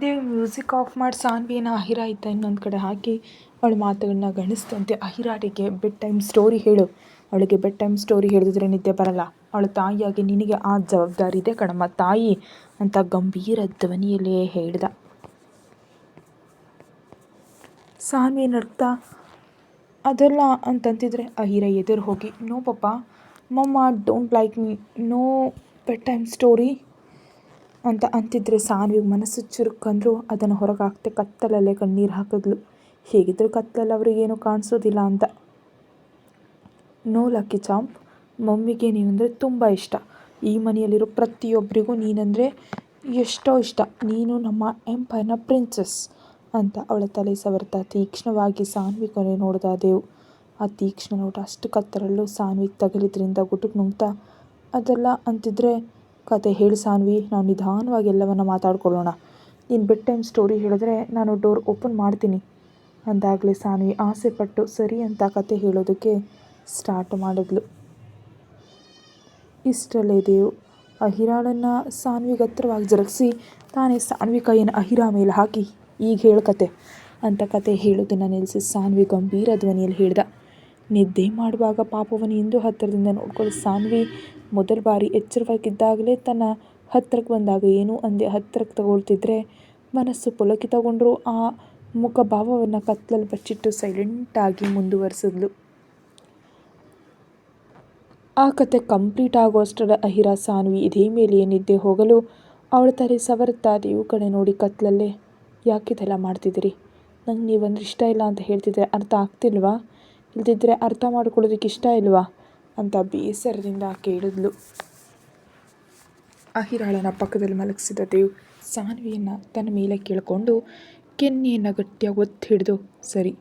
Dev music of ಮಾಡಿ ಸಾನ್ವಿನ ಅಹಿರ ಇದ್ದ ಇನ್ನೊಂದು ಕಡೆ ಹಾಕಿ ಅವಳ ಮಾತುಗಳನ್ನ ಗಣಿಸ್ತಂತೆ. ಅಹಿರಾಟಿಗೆ ಬೆಡ್ ಟೈಮ್ ಸ್ಟೋರಿ ಹೇಳು, ಅವಳಿಗೆ ಬೆಡ್ ಟೈಮ್ ಸ್ಟೋರಿ ಹೇಳಿದ್ರೆ ನಿದ್ದೆ ಬರಲ್ಲ, ಅವಳ ತಾಯಿಯಾಗಿ ನಿನಗೆ ಆ ಜವಾಬ್ದಾರಿ ಇದೆ ಕಣಮ್ಮ ತಾಯಿ ಅಂತ ಗಂಭೀರ ಧ್ವನಿಯಲ್ಲೇ ಹೇಳ್ದ. ಸಾನ್ವಿ ನಡ್ತಾ ಅದೆಲ್ಲ ಅಂತಂತಿದ್ರೆ ಅಹಿರ ಎದುರು ಹೋಗಿ, no papa, mama don't like me, no bedtime story ಅಂತ ಅಂತಿದ್ರೆ ಸಾನ್ವಿಗೆ ಮನಸ್ಸು ಚುರುಕಂದ್ರು ಅದನ್ನು ಹೊರಗಾಕ್ತೆ ಕತ್ತಲಲ್ಲೇ ಕಣ್ಣೀರು ಹಾಕಿದ್ಲು. ಹೇಗಿದ್ರು ಕತ್ತಲಲ್ಲಿ ಅವ್ರಿಗೇನು ಕಾಣಿಸೋದಿಲ್ಲ ಅಂತ. ನೋ ಲಕ್ಕಿ ಚಾಂಪ್, ಮಮ್ಮಿಗೆ ನೀನಂದರೆ ತುಂಬ ಇಷ್ಟ, ಈ ಮನೆಯಲ್ಲಿರೋ ಪ್ರತಿಯೊಬ್ಬರಿಗೂ ನೀನಂದರೆ ಎಷ್ಟೋ ಇಷ್ಟ, ನೀನು ನಮ್ಮ ಎಂಪೈರ್ನ ಪ್ರಿನ್ಸೆಸ್ ಅಂತ ಅವಳ ತಲೆ ಸವರ್ತಾ ತೀಕ್ಷ್ಣವಾಗಿ ಸಾನ್ವಿ ಕೊನೆ ನೋಡ್ದ ದೇವ್. ಆ ತೀಕ್ಷ್ಣ ನೋಟ ಅಷ್ಟು ಕತ್ತರಲ್ಲೂ ಸಾನ್ವಿಗೆ ತಗಲಿದ್ರಿಂದ ಗುಟುಕ್ ನುಂಗ್ತಾ ಅದೆಲ್ಲ ಅಂತಿದ್ರೆ ಕತೆ ಹೇಳಿ ಸಾನ್ವಿ, ನಾವು ನಿಧಾನವಾಗಿ ಎಲ್ಲವನ್ನ ಮಾತಾಡ್ಕೊಳ್ಳೋಣ, ನೀನು ಬೆಡ್ ಟೈಮ್ ಸ್ಟೋರಿ ಹೇಳಿದ್ರೆ ನಾನು ಡೋರ್ ಓಪನ್ ಮಾಡ್ತೀನಿ ಅಂದಾಗಲೇ ಸಾನ್ವಿ ಆಸೆ ಪಟ್ಟು ಸರಿ ಅಂತ ಕತೆ ಹೇಳೋದಕ್ಕೆ ಸ್ಟಾರ್ಟ್ ಮಾಡಿದ್ಲು. ಇಷ್ಟರಲ್ಲೇ ದೇವ್ ಅಹಿರಾಳನ್ನು ಸಾನ್ವಿಗೆ ಹತ್ರವಾಗಿ ಜರುಗಿಸಿ ತಾನೇ ಸಾನ್ವಿ ಕೈಯನ್ನು ಅಹಿರಾ ಮೇಲೆ ಹಾಕಿ ಈಗ ಹೇಳು ಕತೆ ಅಂತ ಕತೆ ಹೇಳೋದನ್ನು ನಿಲ್ಲಿಸಿ ಸಾನ್ವಿ ಗಂಭೀರ ಧ್ವನಿಯಲ್ಲಿ ಹೇಳ್ದ. ನಿದ್ದೆ ಮಾಡುವಾಗ ಪಾಪವನ್ನು ಇಂದು ಹತ್ತಿರದಿಂದ ನೋಡ್ಕೊಳ್ಳಿ ಸಾನ್ವಿ ಮೊದಲ ಬಾರಿ ಎಚ್ಚರವಾಗಿದ್ದಾಗಲೇ ತನ್ನ ಹತ್ತಿರಕ್ಕೆ ಬಂದಾಗ ಏನು ಅಂದೆ ಹತ್ತಿರಕ್ಕೆ ತಗೊಳ್ತಿದ್ರೆ ಮನಸ್ಸು ಪುಲಕಿತಗೊಂಡ್ರು ಆ ಮುಖ ಭಾವವನ್ನು ಕತ್ತಲಲ್ಲಿ ಬಚ್ಚಿಟ್ಟು ಸೈಲೆಂಟಾಗಿ ಮುಂದುವರಿಸಿದ್ಲು. ಆ ಕತೆ ಕಂಪ್ಲೀಟ್ ಆಗೋಷ್ಟರ ಅಹಿರ ಸಾನ್ವಿ ಇದೇ ಮೇಲೆಯೇ ನಿದ್ದೆ ಹೋಗಲು ಅವಳ ತಲೆ ಸವರುತ್ತಾ ದೇವು ಕಡೆ ನೋಡಿ ಕತ್ಲಲ್ಲೇ, ಯಾಕಿದೆಲ್ಲ ಮಾಡ್ತಿದ್ದೀರಿ, ನಂಗೆ ನೀವಂದ್ರೆ ಇಷ್ಟ ಇಲ್ಲ ಅಂತ ಹೇಳ್ತಿದ್ರೆ ಅರ್ಥ ಆಗ್ತಿಲ್ವಾ, ಇಲ್ದಿದ್ರೆ ಅರ್ಥ ಮಾಡ್ಕೊಳ್ಳೋದಕ್ಕೆ ಇಷ್ಟ ಇಲ್ವಾ ಅಂತ ಬೇಸರದಿಂದ ಕೇಳಿದ್ಲು. ಅಹಿರಾಳನ ಪಕ್ಕದಲ್ಲಿ ಮಲಗಿಸಿದ ದೇವ್ ಸಾನ್ವಿಯನ್ನು ತನ್ನ ಮೇಲೆ ಕೇಳಿಕೊಂಡು ಕೆನ್ನೆಯನ್ನು ಗಟ್ಟಿಯಾಗಿ ಒತ್ತಿ ಹಿಡಿದು, ಸರಿ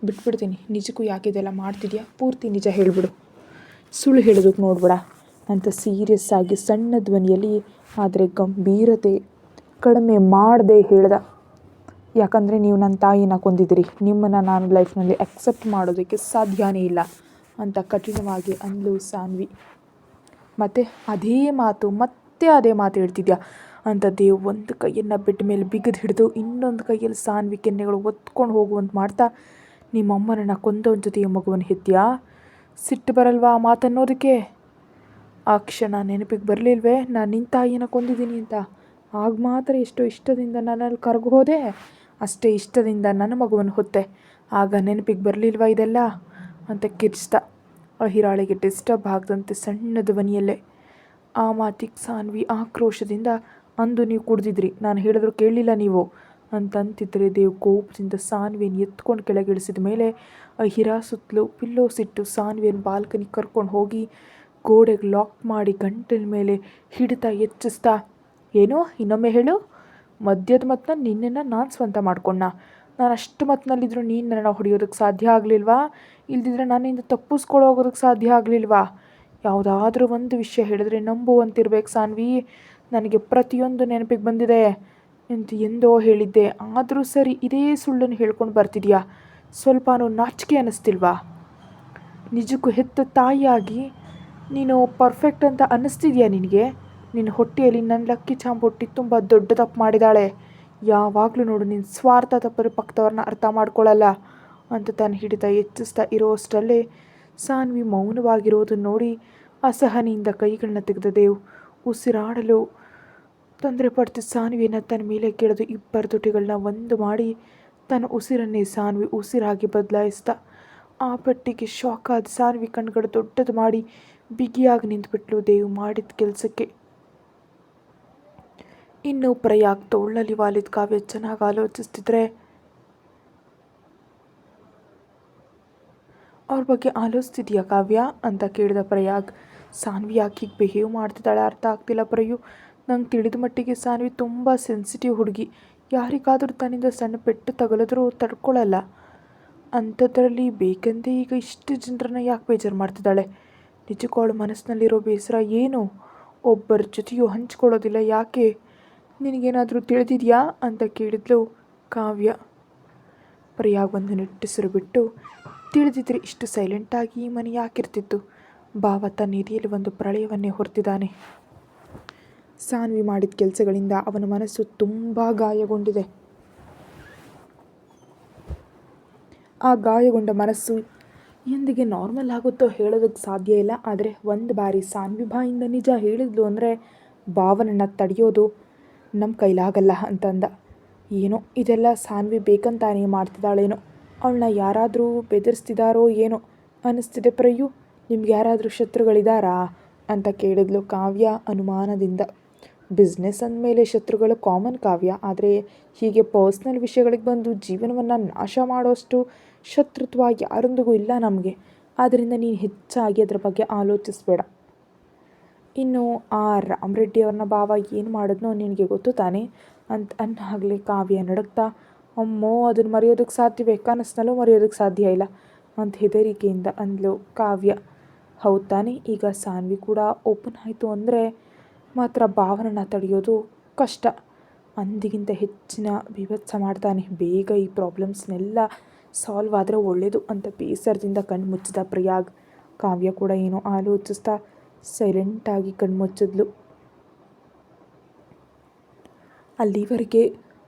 ಬಿಟ್ಬಿಡ್ತೀನಿ, ನಿಜಕ್ಕೂ ಯಾಕಿದೆಲ್ಲ ಮಾಡ್ತಿದ್ಯಾ, ಪೂರ್ತಿ ನಿಜ ಹೇಳಿಬಿಡು, ಸುಳ್ಳು ಹೇಳೋದಕ್ಕೆ ನೋಡ್ಬೇಡ ಅಂತ ಸೀರಿಯಸ್ ಆಗಿ ಸಣ್ಣ ಧ್ವನಿಯಲ್ಲಿ ಆದರೆ ಗಂಭೀರತೆ ಕಡಿಮೆ ಮಾಡದೆ ಹೇಳ್ದ. ಯಾಕಂದರೆ ನೀವು ನನ್ನ ತಾಯಿನ ಕೊಂದಿದ್ದೀರಿ, ನಿಮ್ಮನ್ನು ನಾನು ಲೈಫ್ನಲ್ಲಿ ಅಕ್ಸೆಪ್ಟ್ ಮಾಡೋದಕ್ಕೆ ಸಾಧ್ಯನೇ ಇಲ್ಲ ಅಂತ ಕಠಿಣವಾಗಿ ಅಂದ್ಲು ಸಾನ್ವಿ. ಮತ್ತೆ ಅದೇ ಮಾತು ಹೇಳ್ತಿದ್ಯಾ ಅಂತ ದೇವ್ ಒಂದು ಕೈಯನ್ನು ಬೆಡ್ ಮೇಲೆ ಬಿಗಿದು ಹಿಡಿದು ಇನ್ನೊಂದು ಕೈಯಲ್ಲಿ ಸಾನ್ವಿ ಕೆನ್ನೆಗಳು ಒತ್ಕೊಂಡು ಹೋಗುವಂತೆ ಮಾಡ್ತಾ, ನಿಮ್ಮಮ್ಮನನ್ನು ಕೊಂದವನ ಜೊತೆಯ ಮಗುವನ್ನು ಹೆತ್ಯಾ, ಸಿಟ್ಟು ಬರಲ್ವಾ ಆ ಮಾತನ್ನೋದಕ್ಕೆ, ಆ ಕ್ಷಣ ನೆನಪಿಗೆ ಬರಲಿಲ್ವೇ ನಾನು ನಿನ್ನ ತಾಯಿಯನ್ನು ಕೊಂದಿದ್ದೀನಿ ಅಂತ, ಆಗ ಮಾತ್ರ ಎಷ್ಟೋ ಇಷ್ಟದಿಂದ ನನ್ನಲ್ಲಿ ಕರಗು ಹೋದೆ, ಅಷ್ಟೇ ಇಷ್ಟದಿಂದ ನನ್ನ ಮಗುವನ್ನು ಹೊತ್ತೆ, ಆಗ ನೆನಪಿಗೆ ಬರಲಿಲ್ವಾ ಇದೆಲ್ಲ ಅಂತ ಕಿರ್ಚ್ದ. ಅಹಿರಾಳಿಗೆ ಡಿಸ್ಟರ್ಬ್ ಆಗದಂತೆ ಸಣ್ಣ ಧ್ವನಿಯಲ್ಲೇ. ಆ ಮಾತಿಗೆ ಸಾನ್ವಿ ಆಕ್ರೋಶದಿಂದ, ಅಂದು ನೀವು ಕುಡ್ದಿದ್ರಿ, ನಾನು ಹೇಳಿದ್ರು ಕೇಳಲಿಲ್ಲ ನೀವು ಅಂತಂತಿದ್ರೆ ದೇವ್ ಕೋಪದಿಂದ ಸಾನ್ವಿಯನ್ನು ಎತ್ಕೊಂಡು ಕೆಳಗಿಳಿಸಿದ ಮೇಲೆ ಅಹಿರಾ ಸುತ್ತಲೂ ಪಿಲ್ಲೋಸಿಟ್ಟು ಸಾನ್ವಿಯನ್ನು ಬಾಲ್ಕನಿಗೆ ಕರ್ಕೊಂಡು ಹೋಗಿ ಗೋಡೆಗೆ ಲಾಕ್ ಮಾಡಿ ಗಂಟಲ ಮೇಲೆ ಹಿಡಿತಾ ಎಚ್ಚಿಸ್ತಾ, ಏನೋ ಇನ್ನೊಮ್ಮೆ ಹೇಳು, ಮದ್ಯದ ಮತ್ತನ್ನ ನಿನ್ನನ್ನು ನಾನು ಸ್ವಂತ ಮಾಡ್ಕೊಂಡ, ನಾನು ಅಷ್ಟು ಮತ್ತಿನಲ್ಲಿದ್ದರೂ ನೀನು ನನ್ನ ಹೊಡೆಯೋದಕ್ಕೆ ಸಾಧ್ಯ ಆಗಲಿಲ್ವಾ, ಇಲ್ದಿದ್ರೆ ನನ್ನಿಂದ ತಪ್ಪಿಸ್ಕೊಳ್ಳೋಗೋದಕ್ಕೆ ಸಾಧ್ಯ ಆಗಲಿಲ್ವಾ, ಯಾವುದಾದ್ರೂ ಒಂದು ವಿಷಯ ಹೇಳಿದ್ರೆ ನಂಬುವಂತಿರ್ಬೇಕು ಸಾನ್ವಿ, ನನಗೆ ಪ್ರತಿಯೊಂದು ನೆನಪಿಗೆ ಬಂದಿದೆ ಅಂತ ಎಂದೋ ಹೇಳಿದ್ದೆ, ಆದರೂ ಸರಿ ಇದೇ ಸುಳ್ಳನ್ನು ಹೇಳ್ಕೊಂಡು ಬರ್ತಿದ್ಯಾ, ಸ್ವಲ್ಪನೂ ನಾಚಿಕೆ ಅನ್ನಿಸ್ತಿಲ್ವಾ, ನಿಜಕ್ಕೂ ಹೆತ್ತ ತಾಯಿಯಾಗಿ ನೀನು ಪರ್ಫೆಕ್ಟ್ ಅಂತ ಅನ್ನಿಸ್ತಿದ್ಯಾ ನಿನಗೆ, ನಿನ್ನ ಹೊಟ್ಟೆಯಲ್ಲಿ ನನ್ನ ಲಕ್ಕಿ ಚಾಂಪ್ ಹೊಟ್ಟೆ ತುಂಬ ದೊಡ್ಡ ತಪ್ಪು ಮಾಡಿದಾಳೆ, ಯಾವಾಗಲೂ ನೋಡು ನಿನ್ನ ಸ್ವಾರ್ಥ ತಪ್ಪರೆ ಪಕ್ಕದವ್ರನ್ನ ಅರ್ಥ ಮಾಡ್ಕೊಳ್ಳಲ್ಲ ಅಂತ ತಾನು ಹಿಡಿತಾ ಎಚ್ಚಿಸ್ತಾ ಇರೋಷ್ಟರಲ್ಲೇ ಸಾನ್ವಿ ಮೌನವಾಗಿರೋದನ್ನು ನೋಡಿ ಅಸಹನೆಯಿಂದ ಕೈಗಳನ್ನ ತೆಗೆದ ದೇವ್ ಉಸಿರಾಡಲು ತೊಂದರೆ ಪಡ್ತಿದ್ದ ಸಾನ್ವಿಯನ್ನು ತನ್ನ ಮೇಲೆ ಕೆಳೆದು ಇಬ್ಬರ ತುಟಿಗಳನ್ನ ಒಂದು ಮಾಡಿ ತನ್ನ ಉಸಿರನ್ನೇ ಸಾನ್ವಿ ಉಸಿರಾಗಿ ಬದಲಾಯಿಸ್ದ. ಆ ಪೆಟ್ಟಿಗೆ ಶಾಕ್ ಆದ ಸಾನ್ವಿ ಕಣ್ಗಳು ದೊಡ್ಡದು ಮಾಡಿ ಬಿಗಿಯಾಗಿ ನಿಂತುಬಿಟ್ಲು ದೇವ್ ಮಾಡಿದ ಕೆಲಸಕ್ಕೆ. ಇನ್ನು ಪ್ರಯಾಗ್ ತೋಳಲ್ಲಿ ವಾಲಿದ ಕಾವ್ಯ ಚೆನ್ನಾಗಿ ಆಲೋಚಿಸ್ತಿದ್ರೆ, ಅವ್ರ ಬಗ್ಗೆ ಆಲೋಚಿಸ್ತಿದ್ಯಾ ಕಾವ್ಯ ಅಂತ ಕೇಳಿದ ಪ್ರಯಾಗ್. ಸಾನ್ವಿ ಯಾಕೆ ಹೀಗೆ ಬಿಹೇವ್ ಮಾಡ್ತಿದ್ದಾಳೆ ಅರ್ಥ ಆಗ್ತಿಲ್ಲ ಪ್ರಯು, ನಂಗೆ ತಿಳಿದ ಮಟ್ಟಿಗೆ ಸಾನ್ವಿ ತುಂಬ ಸೆನ್ಸಿಟಿವ್ ಹುಡುಗಿ, ಯಾರಿಗಾದರೂ ತನ್ನಿಂದ ಸಣ್ಣ ಪೆಟ್ಟು ತಗಲಿದ್ರೂ ತಡ್ಕೊಳ್ಳಲ್ಲ, ಅಂಥದ್ರಲ್ಲಿ ಬೇಕಂದೇ ಈಗ ಇಷ್ಟು ಜನರನ್ನ ಯಾಕೆ ಬೇಜಾರು ಮಾಡ್ತಿದ್ದಾಳೆ, ನಿಜಕ್ಕೂ ಅವಳ ಮನಸ್ಸಿನಲ್ಲಿರೋ ಬೇಸರ ಏನು, ಒಬ್ಬರ ಜೊತೆಯೂ ಹಂಚ್ಕೊಳ್ಳೋದಿಲ್ಲ ಯಾಕೆ, ನಿನಗೇನಾದರೂ ತಿಳಿದಿದೆಯಾ ಅಂತ ಕೇಳಿದ್ಲು ಕಾವ್ಯ. ಪ್ರಯಾಗ್ ಒಂದು ನಿಟ್ಟುಸಿರು ಬಿಟ್ಟು, ತಿಳಿದಿದ್ರೆ ಇಷ್ಟು ಸೈಲೆಂಟಾಗಿ ಈ ಮನೆ ಯಾಕಿರ್ತಿತ್ತು, ಭಾವ ತನ್ನ ಎದೆಯಲ್ಲಿ ಒಂದು ಪ್ರಳಯವನ್ನೇ ಹೊರ್ತಿದ್ದಾನೆ. ಸಾನ್ವಿ ಮಾಡಿದ ಕೆಲಸಗಳಿಂದ ಅವನ ಮನಸ್ಸು ತುಂಬ ಗಾಯಗೊಂಡಿದೆ. ಆ ಗಾಯಗೊಂಡ ಮನಸ್ಸು ಎಂದಿಗೆ ನಾರ್ಮಲ್ ಆಗುತ್ತೋ ಹೇಳೋದಕ್ಕೆ ಸಾಧ್ಯ ಇಲ್ಲ. ಆದರೆ ಒಂದು ಬಾರಿ ಸಾನ್ವಿ ಬಾಯಿಂದ ನಿಜ ಹೇಳಿದ್ಲು ಅಂದರೆ ಭಾವನನ್ನು ತಡೆಯೋದು ನಮ್ಮ ಕೈಲಾಗಲ್ಲ ಅಂತಂದ. ಏನೋ ಇದೆಲ್ಲ ಸಾನ್ವಿ ಬೇಕಂತಾನೇ ಮಾಡ್ತಿದ್ದಾಳೇನೋ, ಅವಳನ್ನ ಯಾರಾದರೂ ಬೆದರಿಸ್ತಿದ್ದಾರೋ ಏನೋ ಅನ್ನಿಸ್ತಿದೆ. ಪ್ರಯು, ನಿಮ್ಗೆ ಯಾರಾದರೂ ಶತ್ರುಗಳಿದ್ದಾರಾ ಅಂತ ಕೇಳಿದ್ಲು ಕಾವ್ಯ ಅನುಮಾನದಿಂದ. ಬಿಸ್ನೆಸ್ ಅಂದಮೇಲೆ ಶತ್ರುಗಳು ಕಾಮನ್ ಕಾವ್ಯ, ಆದರೆ ಹೀಗೆ ಪರ್ಸ್ನಲ್ ವಿಷಯಗಳಿಗೆ ಬಂದು ಜೀವನವನ್ನು ನಾಶ ಮಾಡೋಷ್ಟು ಶತ್ರುತ್ವ ಯಾರೊಂದಿಗೂ ಇಲ್ಲ ನಮಗೆ. ಆದ್ದರಿಂದ ನೀನು ಹೆಚ್ಚಾಗಿ ಅದರ ಬಗ್ಗೆ ಆಲೋಚಿಸಬೇಡ. ಇನ್ನು ಆ ರಾಮರೆಡ್ಡಿ ಅವ್ರನ್ನ ಭಾವ ಏನು ಮಾಡಿದ್ನೋ ನಿನಗೆ ಗೊತ್ತು ತಾನೇ ಅಂತ ಅನ್ನಾಗಲೇ ಕಾವ್ಯ ನಡುಗ್ತಾ, ಅಮ್ಮೋ ಅದನ್ನು ಮರೆಯೋದಕ್ಕೆ ಸಾಧ್ಯವೇ, ಕನಸಿನಲ್ಲೂ ಮರೆಯೋದಕ್ಕೆ ಸಾಧ್ಯ ಇಲ್ಲ ಅಂತ ಹೆದರಿಕೆಯಿಂದ ಅಂದ್ಲು ಕಾವ್ಯ. ಹೌದು ತಾನೇ, ಈಗ ಸಾನ್ವಿ ಕೂಡ ಓಪನ್ ಆಯಿತು ಅಂದರೆ ಮಾತ್ರ ಭಾವನನ್ನು ತಡೆಯೋದು ಕಷ್ಟ. ಅಂದಿಗಿಂತ ಹೆಚ್ಚಿನ ಬೀಭತ್ಸ ಮಾಡ್ತಾನೆ. ಬೇಗ ಈ ಪ್ರಾಬ್ಲಮ್ಸ್ನೆಲ್ಲ ಸಾಲ್ವ್ ಆದರೆ ಒಳ್ಳೆಯದು ಅಂತ ಬೇಸರದಿಂದ ಕಣ್ಣು ಮುಚ್ಚಿದ ಪ್ರಯಾಗ್. ಕಾವ್ಯ ಕೂಡ ಏನೋ ಆಲೋಚಿಸ್ತಾ ಸೈಲೆಂಟಾಗಿ ಕಣ್ಮುಚ್ಚಿದ್ಲು. ಅಲ್ಲಿವರೆಗೆ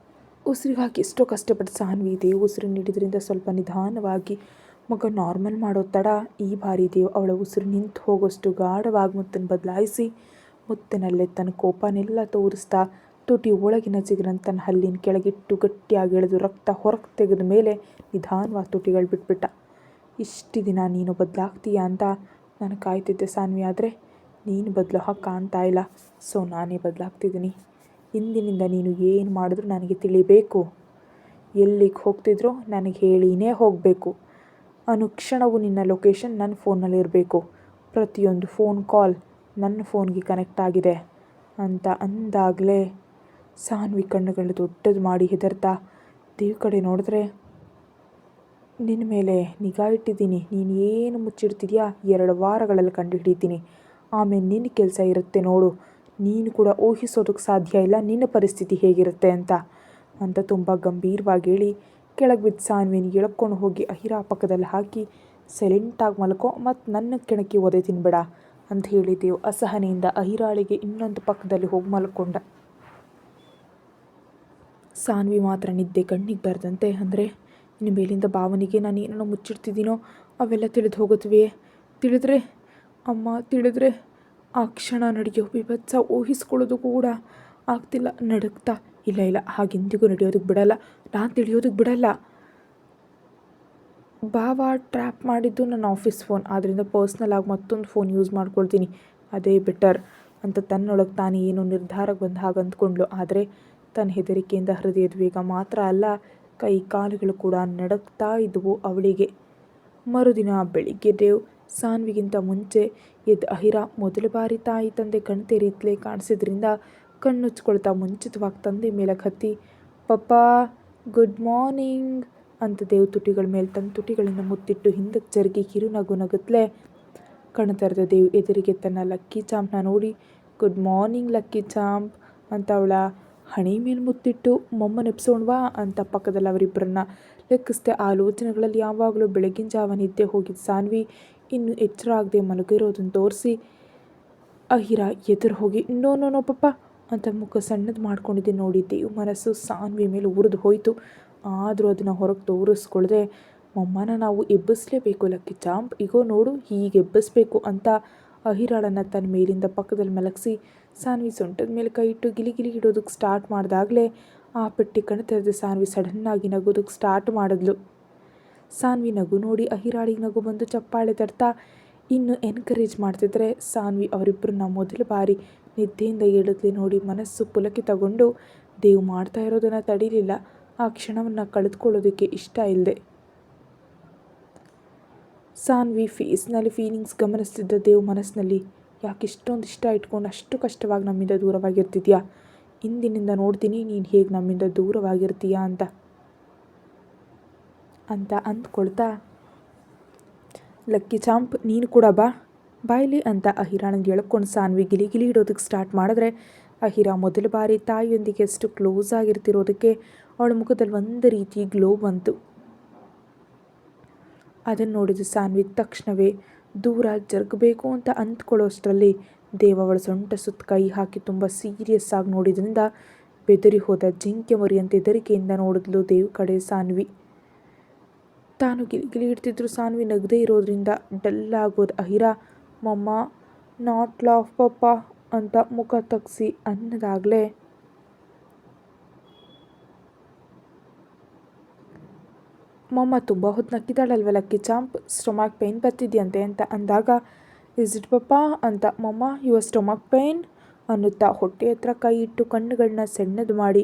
ಉಸಿರಿಗಾಗಿ ಎಷ್ಟೋ ಕಷ್ಟಪಟ್ಟು ಸಾನ್ವಿ ದೇವ್ ಉಸಿರು ನೀಡಿದ್ರಿಂದ ಸ್ವಲ್ಪ ನಿಧಾನವಾಗಿ ಮಗ ನಾರ್ಮಲ್ ಮಾಡೋ ತಡ ಈ ಬಾರಿ ದೇವ್ ಅವಳ ಉಸಿರು ನಿಂತು ಹೋಗೋಷ್ಟು ಗಾಢವಾಗಿ ಮುತ್ತನ್ನು ಬದಲಾಯಿಸಿ ಮುತ್ತಿನಲ್ಲೇ ತನ್ನ ಕೋಪನೆಲ್ಲ ತೋರಿಸ್ತಾ ತುಟಿ ಒಳಗಿನ ಚಿಗುರನ್ನು ತನ್ನ ಹಲ್ಲಿನ ಕೆಳಗಿಟ್ಟು ಗಟ್ಟಿಯಾಗಿ ಎಳೆದು ರಕ್ತ ಹೊರಗೆ ತೆಗೆದ ಮೇಲೆ ನಿಧಾನವಾಗಿ ತುಟಿಗಳು ಬಿಟ್ಬಿಟ್ಟ. ಇಷ್ಟು ದಿನ ನೀನು ಬದಲಾಗ್ತೀಯ ಅಂತ ನಾನು ಕಾಯ್ತಿದ್ದೆ ಸಾನ್ವಿ, ಆದರೆ ನೀನು ಬದಲು ಹಾಗೆ ಕಾಣ್ತಾ ಇಲ್ಲ. ಸೊ ನಾನೇ ಬದಲಾಗ್ತಿದ್ದೀನಿ. ಇಂದಿನಿಂದ ನೀನು ಏನು ಮಾಡಿದ್ರು ನನಗೆ ತಿಳಿಬೇಕು. ಎಲ್ಲಿಗೆ ಹೋಗ್ತಿದ್ರೋ ನನಗೆ ಹೇಳಿನೇ ಹೋಗಬೇಕು. ಅನುಕ್ಷಣವೂ ನಿನ್ನ ಲೊಕೇಶನ್ ನನ್ನ ಫೋನಲ್ಲಿ ಇರಬೇಕು. ಪ್ರತಿಯೊಂದು ಫೋನ್ ಕಾಲ್ ನನ್ನ ಫೋನ್ಗೆ ಕನೆಕ್ಟ್ ಆಗಿದೆ ಅಂತ ಅಂದಾಗಲೇ ಸಾನ್ವಿ ಕಣ್ಣುಗಳು ದೊಡ್ಡದು ಮಾಡಿ ಹೆದರ್ತಾ ದೇವ್ ಕಡೆ ನೋಡಿದ್ರೆ, ನಿನ್ನ ಮೇಲೆ ನಿಗಾ ಇಟ್ಟಿದ್ದೀನಿ. ನೀನು ಏನು ಮುಚ್ಚಿಡ್ತಿದ್ಯಾ 2 ವಾರಗಳಲ್ಲಿ ಕಂಡು ಹಿಡಿತೀನಿ. ಆಮೇಲೆ ನಿನ್ನ ಕೆಲಸ ಇರುತ್ತೆ ನೋಡು. ನೀನು ಕೂಡ ಊಹಿಸೋದಕ್ಕೆ ಸಾಧ್ಯ ಇಲ್ಲ ನಿನ್ನ ಪರಿಸ್ಥಿತಿ ಹೇಗಿರುತ್ತೆ ಅಂತ ತುಂಬ ಗಂಭೀರವಾಗಿ ಹೇಳಿ ಕೆಳಗೆ ಬಿದ್ದ ಸಾನ್ವಿನ ಎಳ್ಕೊಂಡು ಹೋಗಿ ಅಹಿರಾ ಪಕ್ಕದಲ್ಲಿ ಹಾಕಿ ಸೈಲೆಂಟಾಗಿ ಮಲ್ಕೋ ಮತ್ತು ನನ್ನ ಕೆಣಕಿ ಒದೆ ತಿನ್ಬೇಡ ಅಂತ ಹೇಳಿದ್ದೆವು. ಅಸಹನೆಯಿಂದ ಅಹಿರಾಳಿಗೆ ಇನ್ನೊಂದು ಪಕ್ಕದಲ್ಲಿ ಹೋಗಿ ಮಲ್ಕೊಂಡ. ಸಾನ್ವಿ ಮಾತ್ರ ನಿದ್ದೆ ಕಣ್ಣಿಗೆ ಬರದಂತೆ, ಅಂದರೆ ಇನ್ನು ಮೇಲಿಂದ ಭಾವನೆಗೆ ನಾನು ಏನೋ ಮುಚ್ಚಿಡ್ತಿದ್ದೀನೋ ಅವೆಲ್ಲ ತಿಳಿದು ಹೋಗುತ್ತವೆಯೇ, ತಿಳಿದ್ರೆ ಅಮ್ಮ ತಿಳಿದ್ರೆ ಆ ಕ್ಷಣ ನಡೆಯೋ ಬೀಭತ್ಸ ಊಹಿಸ್ಕೊಳ್ಳೋದು ಕೂಡ ಆಗ್ತಿಲ್ಲ. ನಡುಗ್ತಾ, ಇಲ್ಲ ಹಾಗೆಂದಿಗೂ ನಡೆಯೋದಕ್ಕೆ ಬಿಡಲ್ಲ, ನಾನು ತಿಳಿಯೋದಕ್ಕೆ ಬಿಡಲ್ಲ. ಭಾವ ಟ್ರ್ಯಾಪ್ ಮಾಡಿದ್ದು ನನ್ನ ಆಫೀಸ್ ಫೋನ್, ಆದ್ದರಿಂದ ಪರ್ಸ್ನಲ್ ಆಗಿ ಮತ್ತೊಂದು ಫೋನ್ ಯೂಸ್ ಮಾಡ್ಕೊಳ್ತೀನಿ, ಅದೇ ಬೆಟರ್ ಅಂತ ತನ್ನೊಳಗೆ ತಾನೇ ಏನೋ ನಿರ್ಧಾರಕ್ಕೆ ಬಂದ ಹಾಗೆ ಅಂದ್ಕೊಂಡ್ಳು. ಆದರೆ ತನ್ನ ಹೆದರಿಕೆಯಿಂದ ಹೃದಯದ ವೇಗ ಮಾತ್ರ ಅಲ್ಲ, ಕೈ ಕಾಲುಗಳು ಕೂಡ ನಡುಗ್ತಾ ಇದ್ದವು ಅವಳಿಗೆ. ಮರುದಿನ ಬೆಳಿಗ್ಗೆ ದೇವ್ ಸಾನ್ವಿಗಿಂತ ಮುಂಚೆ ಎದ್ದು ಅಹಿರಾ ಮೊದಲ ಬಾರಿ ತಾಯಿ ತಂದೆ ಕಣ್ತೆರೀತ್ಲೇ ಕಾಣಿಸಿದ್ರಿಂದ ಕಣ್ಣುಚ್ಕೊಳ್ತಾ ಮುಂಚಿತವಾಗಿ ತಂದೆ ಮೇಲೆ ಹತ್ತಿ, ಪಪ್ಪಾ ಗುಡ್ ಮಾರ್ನಿಂಗ್ ಅಂತ ದೇವ್ ತುಟಿಗಳ ಮೇಲೆ ತನ್ನ ತುಟಿಗಳಿಂದ ಮುತ್ತಿಟ್ಟು ಹಿಂದಕ್ಕೆ ಜರುಗಿ ಕಿರುನಗು ನಗುತ್ತಲೇ ಕಣ್ಣು ತೆರೆದ ದೇವ್ ಎದುರಿಗೆ ತನ್ನ ಲಕ್ಕಿ ಚಾಂಪ್ನ ನೋಡಿ, ಗುಡ್ ಮಾರ್ನಿಂಗ್ ಲಕ್ಕಿ ಚಾಂಪ್ ಅಂತ ಅವಳ ಹಣೆ ಮೇಲೆ ಮುತ್ತಿಟ್ಟು ಮೊಮ್ಮನೆಪ್ಸೋಣ್ವಾ ಅಂತ ಪಕ್ಕದಲ್ಲಿ ಅವರಿಬ್ಬರನ್ನ ಲೆಕ್ಕಿಸದೆ ಆಲೋಚನೆಗಳಲ್ಲಿ ಯಾವಾಗಲೂ ಬೆಳಗಿನ ಜಾವ ನಿದ್ದೆ ಹೋಗಿದ್ದ ಸಾನ್ವಿ ಇನ್ನು ಎಚ್ಚರ ಆಗದೆ ಮಲಗಿರೋದನ್ನು ತೋರಿಸಿ ಅಹಿರಾ ಎದುರು ಹೋಗಿ ನೋ ಪಪ್ಪ ಅಂತ ಮುಖ ಸಣ್ಣದು ಮಾಡ್ಕೊಂಡಿದ್ದೆ ನೋಡಿ ದೇವ್ ಮನಸ್ಸು ಸಾನ್ವಿ ಮೇಲೆ ಉರಿದು ಹೋಯಿತು. ಆದರೂ ಅದನ್ನು ಹೊರಗೆ ತೋರಿಸ್ಕೊಳ್ದೆ, ಮೊಮ್ಮನ ನಾವು ಎಬ್ಬಿಸ್ಲೇಬೇಕು ಲಕ್ಕಿ ಚಾಂಪ್, ಈಗೋ ನೋಡು ಹೀಗೆ ಎಬ್ಬಿಸ್ಬೇಕು ಅಂತ ಅಹಿರಾಳನ್ನು ತನ್ನ ಮೇಲಿಂದ ಪಕ್ಕದಲ್ಲಿ ಮಲಗಿಸಿ ಸಾನ್ವಿ ಸೊಂಟದ ಮೇಲೆ ಕೈ ಇಟ್ಟು ಗಿಲಿ ಇಡೋದಕ್ಕೆ ಸ್ಟಾರ್ಟ್ ಮಾಡಿದಾಗಲೇ ಆ ಪೆಟ್ಟಿ ಕಣ್ಣು ತೆರೆದ ಸಾನ್ವಿ ಸಡನ್ನಾಗಿ ನಗೋದಕ್ಕೆ ಸ್ಟಾರ್ಟ್ ಮಾಡಿದ್ಲು. ಸಾನ್ವಿ ನಗು ನೋಡಿ ಅಹಿರಾಳಿಗೆ ನಗು ಬಂದು ಚಪ್ಪಾಳೆ ತಡ್ತಾ ಇನ್ನು ಎನ್ಕರೇಜ್ ಮಾಡ್ತಿದ್ರೆ ಸಾನ್ವಿ ಅವರಿಬ್ಬರನ್ನ ಮೊದಲ ಬಾರಿ ನಿದ್ದೆಯಿಂದ ಏಳಿದ್ಲಿ ನೋಡಿ ಮನಸ್ಸು ಪುಲಕಿತಗೊಂಡು ದೇವ್ ಮಾಡ್ತಾ ಇರೋದನ್ನು ತಡೀಲಿಲ್ಲ. ಆ ಕ್ಷಣವನ್ನು ಕಳೆದುಕೊಳ್ಳೋದಕ್ಕೆ ಇಷ್ಟ ಇಲ್ಲದೆ ಸಾನ್ವಿ ಫೇಸ್ನಲ್ಲಿ ಫೀಲಿಂಗ್ಸ್ ಗಮನಿಸ್ತಿದ್ದ ದೇವ್ ಮನಸ್ಸಿನಲ್ಲಿ, ಯಾಕೆ ಇಷ್ಟೊಂದು ಇಷ್ಟ ಇಟ್ಕೊಂಡು ಅಷ್ಟು ಕಷ್ಟವಾಗಿ ನಮ್ಮಿಂದ ದೂರವಾಗಿರ್ತಿದ್ಯಾ, ಇಂದಿನಿಂದ ನೋಡ್ತೀನಿ ನೀನು ಹೇಗೆ ನಮ್ಮಿಂದ ದೂರವಾಗಿರ್ತೀಯಾ ಅಂತ ಅಂದ್ಕೊಳ್ತಾ, ಲಕ್ಕಿ ಚಾಂಪ್ ನೀನು ಕೂಡ ಬಾಯ್ಲಿ ಅಂತ ಅಹಿರಾಳನ್ನು ಎಳ್ಕೊಂಡು ಸಾನ್ವಿ ಗಿಲಿ ಇಡೋದಕ್ಕೆ ಸ್ಟಾರ್ಟ್ ಮಾಡಿದ್ರೆ ಅಹಿರಾ ಮೊದಲ ಬಾರಿ ತಾಯಿಯೊಂದಿಗೆ ಎಷ್ಟು ಕ್ಲೋಸ್ ಆಗಿರ್ತಿರೋದಕ್ಕೆ ಅವಳ ಮುಖದಲ್ಲಿ ಒಂದು ರೀತಿ ಗ್ಲೋ ಬಂತು. ಅದನ್ನು ನೋಡಿದ ಸಾನ್ವಿ ತಕ್ಷಣವೇ ದೂರ ಜರುಗಬೇಕು ಅಂತ ಅಂದ್ಕೊಳ್ಳೋಷ್ಟರಲ್ಲಿ ದೇವ್ ಅವಳ ಸೊಂಟ ಸುತ್ತ ಕೈ ಹಾಕಿ ತುಂಬ ಸೀರಿಯಸ್ ಆಗಿ ನೋಡಿದ್ರಿಂದ ಬೆದರಿ ಹೋದ ಜಿಂಕೆ ಮರಿಯಂತೆ ಹೆದರಿಕೆಯಿಂದ ನೋಡಿದ್ಲು ದೇವ್ ಕಡೆ ಸಾನ್ವಿ. ತಾನು ಗಿಲಿ ಇಡ್ತಿದ್ರು ಸಾನ್ವಿ ನಗದೇ ಇರೋದ್ರಿಂದ ಡಲ್ ಆಗೋದು ಅಹಿರಾ. ಮಮ್ಮ ನಾಟ್ ಲಾಫ್ ಪಪ್ಪ ಅಂತ ಮುಖ ತಗ್ಸಿ ಅನ್ನದಾಗಲೇ ಮಮ್ಮ ತುಂಬ ಹೊತ್ತು ನಕ್ಕಿದ್ದಾಳಲ್ವ ಲಕ್ಕಿ ಚಾಂಪ್, ಸ್ಟೊಮಕ್ ಪೇಯ್ನ್ ಬರ್ತಿದ್ಯಂತೆ ಅಂತ ಅಂದಾಗ ಇಸ್ ಇಟ್ ಪಪ್ಪ ಅಂತ ಮಮ್ಮ ಯುವರ್ ಸ್ಟೊಮಕ್ ಪೇಯ್ನ್ ಅನ್ನುತ್ತಾ ಹೊಟ್ಟೆ ಹತ್ರ ಕೈ ಇಟ್ಟು ಕಣ್ಣುಗಳನ್ನ ಸಣ್ಣದು ಮಾಡಿ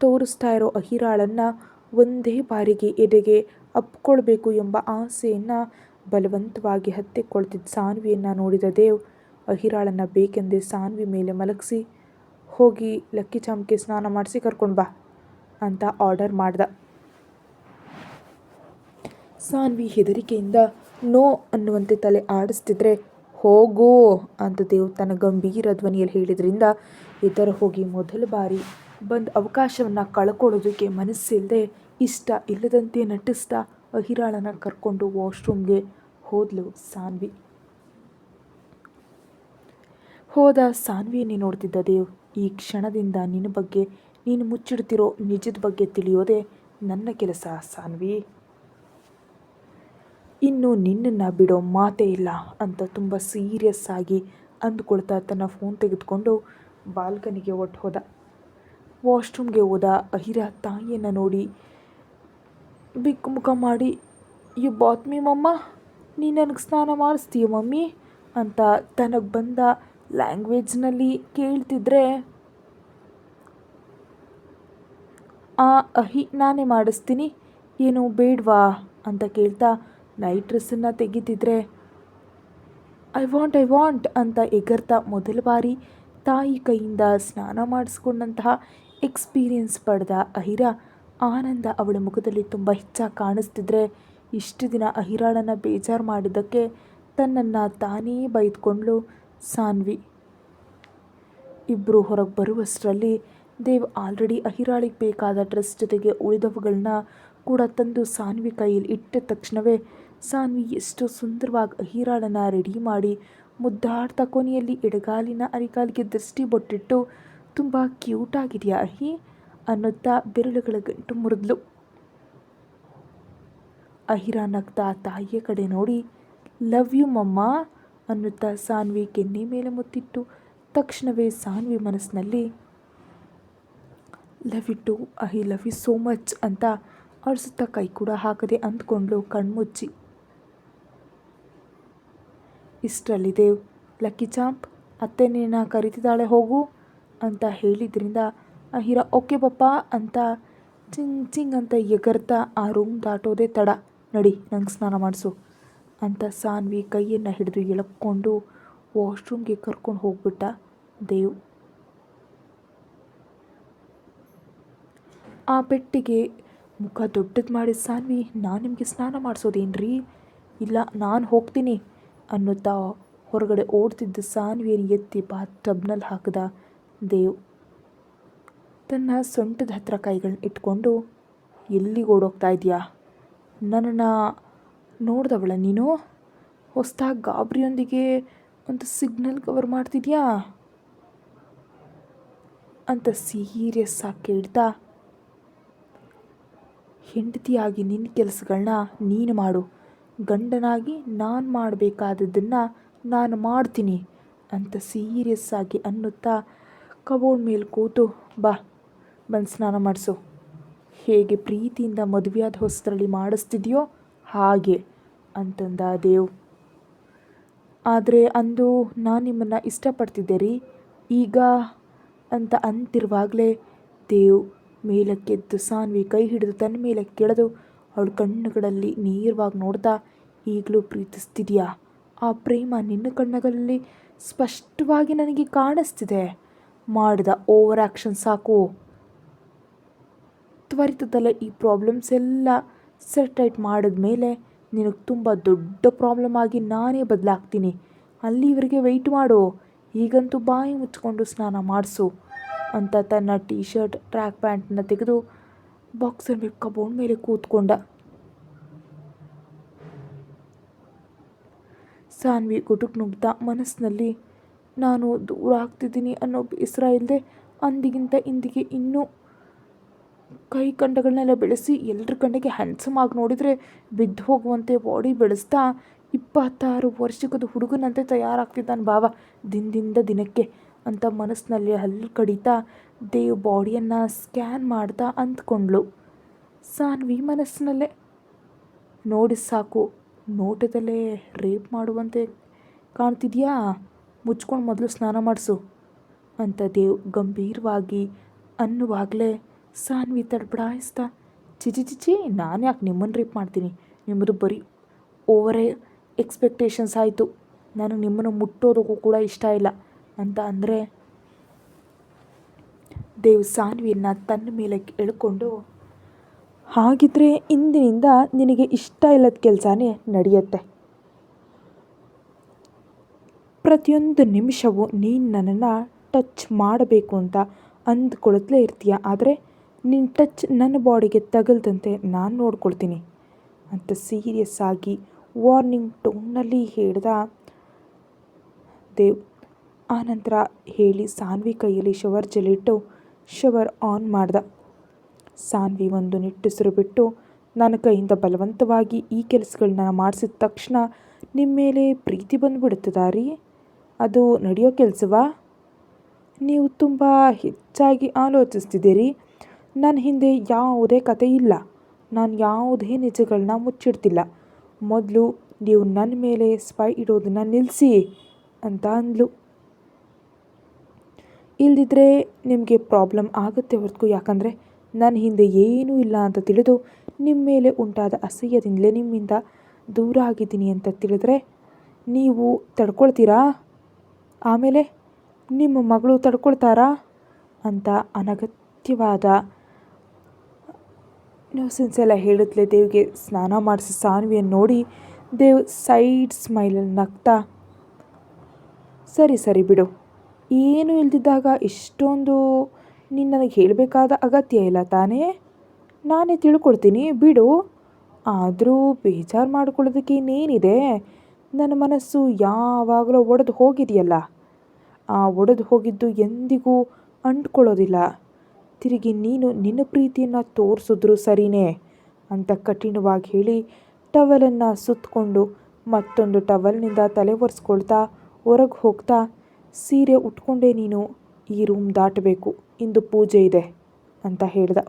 ತೋರಿಸ್ತಾ ಇರೋ ಅಹಿರಾಳನ್ನು ಒಂದೇ ಬಾರಿಗೆ ಎದೆಗೆ ಅಪ್ಕೊಳ್ಬೇಕು ಎಂಬ ಆಸೆಯನ್ನು ಬಲವಂತವಾಗಿ ಹತ್ತಿಕೊಳ್ತಿದ್ದ ಸಾನ್ವಿಯನ್ನು ನೋಡಿದ ದೇವ್ ಅಹಿರಾಳನ್ನು ಬೇಕೆಂದೇ ಸಾನ್ವಿ ಮೇಲೆ ಮಲಗಿಸಿ ಹೋಗಿ ಲಕ್ಕಿ ಚಾಂಪ್ಗೆ ಸ್ನಾನ ಮಾಡಿಸಿ ಕರ್ಕೊಂಡು ಬಾ ಅಂತ ಆರ್ಡರ್ ಮಾಡ್ದ. ಸಾನ್ವಿ ಹೆದರಿಕೆಯಿಂದ ನೋ ಅನ್ನುವಂತೆ ತಲೆ ಆಡಿಸ್ತಿದ್ರೆ ಹೋಗು ಅಂತ ದೇವ್ ತನ್ನ ಗಂಭೀರ ಧ್ವನಿಯಲ್ಲಿ ಹೇಳಿದ್ರಿಂದ ಇದರ ಹೋಗಿ ಮೊದಲ ಬಾರಿ ಬಂದ ಅವಕಾಶವನ್ನು ಕಳ್ಕೊಳ್ಳೋದಕ್ಕೆ ಮನಸ್ಸಿಲ್ಲದೆ ಇಷ್ಟ ಇಲ್ಲದಂತೆ ನಟಿಸ್ತಾ ಅಹಿರಾಳನ್ನು ಕರ್ಕೊಂಡು ವಾಶ್ರೂಮ್ಗೆ ಹೋದ್ಲು ಸಾನ್ವಿ. ಹೋದ ಸಾನ್ವಿಯನ್ನೇ ನೋಡ್ತಿದ್ದ ದೇವ್ ಈ ಕ್ಷಣದಿಂದ ನಿನ್ನ ಬಗ್ಗೆ ನೀನು ಮುಚ್ಚಿಡ್ತಿರೋ ನಿಜದ ಬಗ್ಗೆ ತಿಳಿಯೋದೇ ನನ್ನ ಕೆಲಸ ಸಾನ್ವಿ, ಇನ್ನು ನಿನ್ನನ್ನು ಬಿಡೋ ಮಾತೇ ಇಲ್ಲ ಅಂತ ತುಂಬ ಸೀರಿಯಸ್ ಆಗಿ ಅಂದುಕೊಳ್ತಾ ತನ್ನ ಫೋನ್ ತೆಗೆದುಕೊಂಡು ಬಾಲ್ಕನಿಗೆ ಹೋದ. ವಾಶ್ರೂಮ್ಗೆ ಹೋದ ಅಹಿರಾ ತಾಯಿಯನ್ನು ನೋಡಿ ಬಿಕ್ಕು ಮುಖ ಮಾಡಿ ಯು ಬಾತ್ ಮೀ ಮಮ್ಮ, ನೀನು ನನಗೆ ಸ್ನಾನ ಮಾಡಿಸ್ತೀಯ ಮಮ್ಮಿ ಅಂತ ತನಗೆ ಬಂದ ಲ್ಯಾಂಗ್ವೇಜ್ನಲ್ಲಿ ಕೇಳ್ತಿದ್ರೆ ಅಹಿ ನಾನೇ ಮಾಡಿಸ್ತೀನಿ ಏನು ಬೇಡವಾ ಅಂತ ಕೇಳ್ತಾ ನೈಟ್ ಡ್ರೆಸ್ಸನ್ನು ತೆಗಿತಿದ್ರೆ ಐ ವಾಂಟ್ ಅಂತ ಎಗರ್ತಾ ಮೊದಲ ಬಾರಿ ತಾಯಿ ಕೈಯಿಂದ ಸ್ನಾನ ಮಾಡಿಸ್ಕೊಂಡಂತಹ ಎಕ್ಸ್ಪೀರಿಯನ್ಸ್ ಪಡೆದ ಅಹಿರಾ ಆನಂದ ಅವಳ ಮುಖದಲ್ಲಿ ತುಂಬ ಹೆಚ್ಚಾಗಿ ಕಾಣಿಸ್ತಿದ್ರೆ ಇಷ್ಟು ದಿನ ಅಹಿರಾಳನ್ನು ಬೇಜಾರು ಮಾಡಿದ್ದಕ್ಕೆ ತನ್ನನ್ನು ತಾನೇ ಬೈದ್ಕೊಂಡ್ಳು ಸಾನ್ವಿ. ಇಬ್ಬರು ಹೊರಗೆ ಬರುವಷ್ಟರಲ್ಲಿ ದೇವ್ ಆಲ್ರೆಡಿ ಅಹಿರಾಳಿಗೆ ಬೇಕಾದ ಡ್ರೆಸ್ ಜೊತೆಗೆ ಉಳಿದವುಗಳನ್ನ ಕೂಡ ತಂದು ಸಾನ್ವಿ ಕೈಯಲ್ಲಿ ಇಟ್ಟ ತಕ್ಷಣವೇ ಸಾನ್ವಿ ಎಷ್ಟು ಸುಂದರವಾಗಿ ಅಹಿರಾಳನ್ನು ರೆಡಿ ಮಾಡಿ ಮುದ್ದಾಡ್ತಾ ಕೊನೆಯಲ್ಲಿ ಎಡಗಾಲಿನ ಅರಿಗಾಲಿಗೆ ದೃಷ್ಟಿ ಬೊಟ್ಟಿಟ್ಟು ತುಂಬ ಕ್ಯೂಟ್ ಆಗಿದೆಯಾ ಅಹಿ ಅನ್ನುತ್ತಾ ಬೆರಳುಗಳ ಗಂಟು ಮುರಿದ್ಲು. ಅಹಿರಾ ನಗ್ತಾ ತಾಯಿಯ ಕಡೆ ನೋಡಿ ಲವ್ ಯು ಮಮ್ಮ ಅನ್ನುತ್ತಾ ಸಾನ್ವಿ ಕೆನ್ನೆ ಮೇಲೆ ಮುತ್ತಿಟ್ಟು ತಕ್ಷಣವೇ ಸಾನ್ವಿ ಮನಸ್ಸಿನಲ್ಲಿ love you too Ahi love you so much ಅಂತ ಅವ್ರ ಸುತ್ತ ಕೈ ಕೂಡ ಹಾಕದೆ ಅಂದ್ಕೊಂಡ್ಲು ಕಣ್ಮುಚ್ಚಿ. ಇಷ್ಟರಲ್ಲಿ ದೇವ್ ಲಕ್ಕಿ ಚಾಂಪ್ ಅತ್ತೆ ನಿನ್ನ ಕರಿತಿದ್ದಾಳೆ ಹೋಗು ಅಂತ ಹೇಳಿದ್ರಿಂದ ಅಹಿರಾ ಓಕೆ ಪಪ್ಪ ಅಂತ ಚಿಂಗ್ ಚಿಂಗ್ ಅಂತ ಎಗರ್ತಾ ಆ ರೂಮ್ ದಾಟೋದೇ ತಡ, ನಡಿ ನಂಗೆ ಸ್ನಾನ ಮಾಡಿಸು ಅಂತ ಸಾನ್ವಿ ಕೈಯನ್ನು ಹಿಡಿದು ಎಳ್ಕೊಂಡು ವಾಶ್ರೂಮ್ಗೆ ಕರ್ಕೊಂಡು ಹೋಗ್ಬಿಟ್ಟ ದೇವ್. ಆ ಪೆಟ್ಟಿಗೆ ಮುಖ ದೊಡ್ಡದು ಮಾಡಿ ಸಾನ್ವಿ ನಾನು ನಿಮಗೆ ಸ್ನಾನ ಮಾಡಿಸೋದೇನ್ರಿ, ಇಲ್ಲ ನಾನು ಹೋಗ್ತೀನಿ ಅನ್ನುತ್ತಾ ಹೊರಗಡೆ ಓಡ್ತಿದ್ದ ಸಾನ್ವಿಯನ್ನು ಎತ್ತಿ ಬಾತ್ ಟಬ್ನಲ್ಲಿ ಹಾಕಿದ ದೇವ್. ತನ್ನ ಸೊಂಟದ ಹತ್ರ ಕೈಗಳನ್ನ ಇಟ್ಕೊಂಡು ಎಲ್ಲಿಗೆ ಓಡೋಗ್ತಾ ಇದೆಯಾ, ನನ್ನನ್ನು ನೋಡ್ದವಳ ನೀನು, ಹೊಸ್ದಾಗಿ ಗಾಬ್ರಿಯೊಂದಿಗೆ ಒಂದು ಸಿಗ್ನಲ್ ಕವರ್ ಮಾಡ್ತಿದ್ಯಾ ಅಂತ ಸೀರಿಯಸ್ ಆಗಿ ಕೇಳ್ತಾ ಹೆಂಡತಿಯಾಗಿ ನಿನ್ನ ಕೆಲಸಗಳನ್ನ ನೀನು ಮಾಡು, ಗಂಡನಾಗಿ ನಾನು ಮಾಡಬೇಕಾದದ್ದನ್ನು ನಾನು ಮಾಡ್ತೀನಿ ಅಂತ ಸೀರಿಯಸ್ ಆಗಿ ಅನ್ನುತ್ತಾ ಕಬೋರ್ಡ್ ಮೇಲೆ ಕೂತು ಬಾ ಬಂದು ಸ್ನಾನ ಮಾಡಿಸು, ಹೇಗೆ ಪ್ರೀತಿಯಿಂದ ಮದುವೆಯಾದ ಹೊಸದರಲ್ಲಿ ಮಾಡಿಸ್ತಿದೆಯೋ ಹಾಗೆ ಅಂತಂದ ದೇವ್. ಆದರೆ ಅಂದು ನಾನು ನಿಮ್ಮನ್ನು ಇಷ್ಟಪಡ್ತಿದ್ದೆ ರೀ ಈಗ ಅಂತ ಅಂತಿರುವಾಗಲೇ ದೇವ್ ಮೇಲಕ್ಕೆದ್ದು ಸಾನ್ವಿ ಕೈ ಹಿಡಿದು ತನ್ನ ಮೇಲೆ ಕೆಳೆದು ಅವಳ ಕಣ್ಣುಗಳಲ್ಲಿ ನೇರವಾಗಿ ನೋಡ್ತಾ ಈಗಲೂ ಪ್ರೀತಿಸ್ತಿದೆಯಾ, ಆ ಪ್ರೇಮ ನಿನ್ನ ಕಣ್ಣುಗಳಲ್ಲಿ ಸ್ಪಷ್ಟವಾಗಿ ನನಗೆ ಕಾಣಿಸ್ತಿದೆ, ಮಾಡಿದ ಓವರ್ ಆ್ಯಕ್ಷನ್ ಸಾಕು, ತ್ವರಿತದಲ್ಲೇ ಈ ಪ್ರಾಬ್ಲಮ್ಸ್ ಎಲ್ಲ ಸೆಟೈಟ್ ಮಾಡಿದ ಮೇಲೆ ನಿನಗೆ ತುಂಬ ದೊಡ್ಡ ಪ್ರಾಬ್ಲಮ್ ಆಗಿ ನಾನೇ ಬದಲಾಗ್ತೀನಿ, ಅಲ್ಲಿವರೆಗೆ ವೆಯ್ಟ್ ಮಾಡು, ಈಗಂತೂ ಬಾಯಿ ಮುಚ್ಕೊಂಡು ಸ್ನಾನ ಮಾಡಿಸು ಅಂತ ತನ್ನ ಟೀ ಶರ್ಟ್ ಟ್ರ್ಯಾಕ್ ಪ್ಯಾಂಟನ್ನು ತೆಗೆದು ಬಾಕ್ಸರ್ ಮೇಲೆ ಕಬೋರ್ಡ್ ಮೇಲೆ ಕೂತ್ಕೊಂಡ. ಸಾನ್ವಿ ಗುಟುಕ್ ನುಗ್ತಾ ಮನಸ್ಸಿನಲ್ಲಿ ನಾನು ದೂರ ಆಗ್ತಿದ್ದೀನಿ ಅನ್ನೋ ಬೇಸರ ಇಲ್ಲದೆ ಅಂದಿಗಿಂತ ಇಂದಿಗೆ ಇನ್ನೂ ಕೈ ಕಂಡಗಳನ್ನೆಲ್ಲ ಬೆಳೆಸಿ ಎಲ್ಲರ ಕಣ್ಣಿಗೆ ಹ್ಯಾಂಡ್ಸಮ್ ಆಗಿ ನೋಡಿದರೆ ಬಿದ್ದು ಹೋಗುವಂತೆ ಬಾಡಿ ಬೆಳೆಸ್ತಾ 26 ವರ್ಷದ ಹುಡುಗನಂತೆ ತಯಾರಾಗ್ತಿದ್ದಾನೆ ಭಾವ ದಿನದಿಂದ ದಿನಕ್ಕೆ ಅಂತ ಮನಸ್ಸಿನಲ್ಲಿ ಹಲ್ಲು ಕಡಿತಾ ದೇವ್ ಬಾಡಿಯನ್ನು ಸ್ಕ್ಯಾನ್ ಮಾಡ್ತಾ ಅಂದ್ಕೊಂಡ್ಳು. ಸಾನ್ವಿ ಮನಸ್ಸಿನಲ್ಲೇ, ನೋಡಿ ಸಾಕು, ನೋಟದಲ್ಲೇ ರೇಪ್ ಮಾಡುವಂತೆ ಕಾಣ್ತಿದ್ಯಾ, ಮುಚ್ಕೊಂಡು ಮೊದಲು ಸ್ನಾನ ಮಾಡಿಸು ಅಂತ ದೇವ್ ಗಂಭೀರವಾಗಿ ಅನ್ನುವಾಗಲೇ ಸಾನ್ವಿ ತಡಬಡಾಯಿಸ್ತಾ, ಚಿಚಿ ನಾನು ಯಾಕೆ ನಿಮ್ಮನ್ನು ರೇಪ್ ಮಾಡ್ತೀನಿ, ನಿಮ್ಮದು ಬರೀ ಓವರೇ ಎಕ್ಸ್ಪೆಕ್ಟೇಷನ್ಸ್ ಆಯಿತು, ನನಗೆ ನಿಮ್ಮನ್ನು ಮುಟ್ಟೋದಕ್ಕೂ ಕೂಡ ಇಷ್ಟ ಇಲ್ಲ ಅಂತ ಅಂದರೆ ದೇವ್ ಸಾನ್ವಿಯನ್ನು ತನ್ನ ಮೇಲೆ ಎಳ್ಕೊಂಡು, ಹಾಗಿದ್ರೆ ಇಂದಿನಿಂದ ನಿನಗೆ ಇಷ್ಟ ಇಲ್ಲದ ಕೆಲಸನೇ ನಡೆಯುತ್ತೆ. ಪ್ರತಿಯೊಂದು ನಿಮಿಷವೂ ನೀನು ನನ್ನನ್ನು ಟಚ್ ಮಾಡಬೇಕು ಅಂತ ಅಂದ್ಕೊಳ್ತಲೇ ಇರ್ತೀಯ, ಆದರೆ ನಿನ್ನ ಟಚ್ ನನ್ನ ಬಾಡಿಗೆ ತಗಲ್ದಂತೆ ನಾನು ನೋಡ್ಕೊಳ್ತೀನಿ ಅಂತ ಸೀರಿಯಸ್ ಆಗಿ ವಾರ್ನಿಂಗ್ ಟೋನ್ನಲ್ಲಿ ಹೇಳ್ದ ದೇವ್. ಆನಂತರ ಹೇಳಿ ಸಾನ್ವಿ ಕೈಯಲ್ಲಿ ಶವರ್ ಜೆಲ್ಲಿಟ್ಟು ಶವರ್ ಆನ್ ಮಾಡ್ದ. ಸಾನ್ವಿ ಒಂದು ನಿಟ್ಟುಸಿರು ಬಿಟ್ಟು, ನನ್ನ ಕೈಯಿಂದ ಬಲವಂತವಾಗಿ ಈ ಕೆಲಸಗಳನ್ನ ಮಾಡಿಸಿದ ತಕ್ಷಣ ನಿಮ್ಮ ಮೇಲೆ ಪ್ರೀತಿ ಬಂದುಬಿಡುತ್ತದಾ ರೀ? ಅದು ನಡೆಯೋ ಕೆಲಸವಾ? ನೀವು ತುಂಬ ಹೆಚ್ಚಾಗಿ ಆಲೋಚಿಸ್ತಿದ್ದೀರಿ. ನನ್ನ ಹಿಂದೆ ಯಾವುದೇ ಕತೆ ಇಲ್ಲ, ನಾನು ಯಾವುದೇ ನಿಜಗಳನ್ನ ಮುಚ್ಚಿಡ್ತಿಲ್ಲ. ಮೊದಲು ನೀವು ನನ್ನ ಮೇಲೆ ಸ್ಪೈ ಇಡೋದನ್ನು ನಿಲ್ಲಿಸಿ ಅಂತ ಅಂದ್ಲು. ಇಲ್ದಿದ್ರೆ ನಿಮಗೆ ಪ್ರಾಬ್ಲಮ್ ಆಗುತ್ತೆ ಹೊರತು, ಯಾಕಂದರೆ ನನ್ನ ಹಿಂದೆ ಏನೂ ಇಲ್ಲ ಅಂತ ತಿಳಿದು ನಿಮ್ಮ ಮೇಲೆ ಉಂಟಾದ ಅಸಹ್ಯದಿಂದಲೇ ನಿಮ್ಮಿಂದ ದೂರ ಆಗಿದ್ದೀನಿ ಅಂತ ತಿಳಿದ್ರೆ ನೀವು ತಡ್ಕೊಳ್ತೀರಾ? ಆಮೇಲೆ ನಿಮ್ಮ ಮಗಳು ತಡ್ಕೊಳ್ತಾರಾ ಅಂತ ಅನಗತ್ಯವಾದ ನ್ಯೂಸೆನ್ಸ್ ಎಲ್ಲ ಹೇಳಿದ್ಲೆ ದೇವ್ಗೆ ಸ್ನಾನ ಮಾಡಿಸಿ ಸಾನ್ವಿಯನ್ನು ನೋಡಿ ದೇವ್ ಸೈಡ್ ಸ್ಮೈಲಲ್ಲಿ ನಗ್ತಾ, ಸರಿ ಬಿಡು, ಏನೂ ಇಲ್ದಿದ್ದಾಗ ಇಷ್ಟೊಂದು ನೀನು ನನಗೆ ಹೇಳಬೇಕಾದ ಅಗತ್ಯ ಇಲ್ಲ ತಾನೇ, ನಾನೇ ತಿಳ್ಕೊಳ್ತೀನಿ ಬಿಡು. ಆದರೂ ಬೇಜಾರು ಮಾಡ್ಕೊಳ್ಳೋದಕ್ಕೆ ಇನ್ನೇನಿದೆ, ನನ್ನ ಮನಸ್ಸು ಯಾವಾಗಲೂ ಒಡೆದು ಹೋಗಿದೆಯಲ್ಲ, ಆ ಒಡೆದು ಹೋಗಿದ್ದು ಎಂದಿಗೂ ಅಂಟ್ಕೊಳ್ಳೋದಿಲ್ಲ. ತಿರುಗಿ ನೀನು ನಿನ್ನ ಪ್ರೀತಿಯನ್ನು ತೋರಿಸಿದ್ರು ಸರಿನೇ ಅಂತ ಕಠಿಣವಾಗಿ ಹೇಳಿ ಟವಲನ್ನು ಸುತ್ತಕೊಂಡು ಮತ್ತೊಂದು ಟವಲ್ನಿಂದ ತಲೆ ಒರೆಸ್ಕೊಳ್ತಾ ಹೊರಗೆ ಹೋಗ್ತಾ, ಸೀರೆ ಉಟ್ಕೊಂಡೇ ನೀನು ಈ ರೂಮ್ ದಾಟಬೇಕು, ಇಂದು ಪೂಜೆ ಇದೆ ಅಂತ ಹೇಳ್ದ.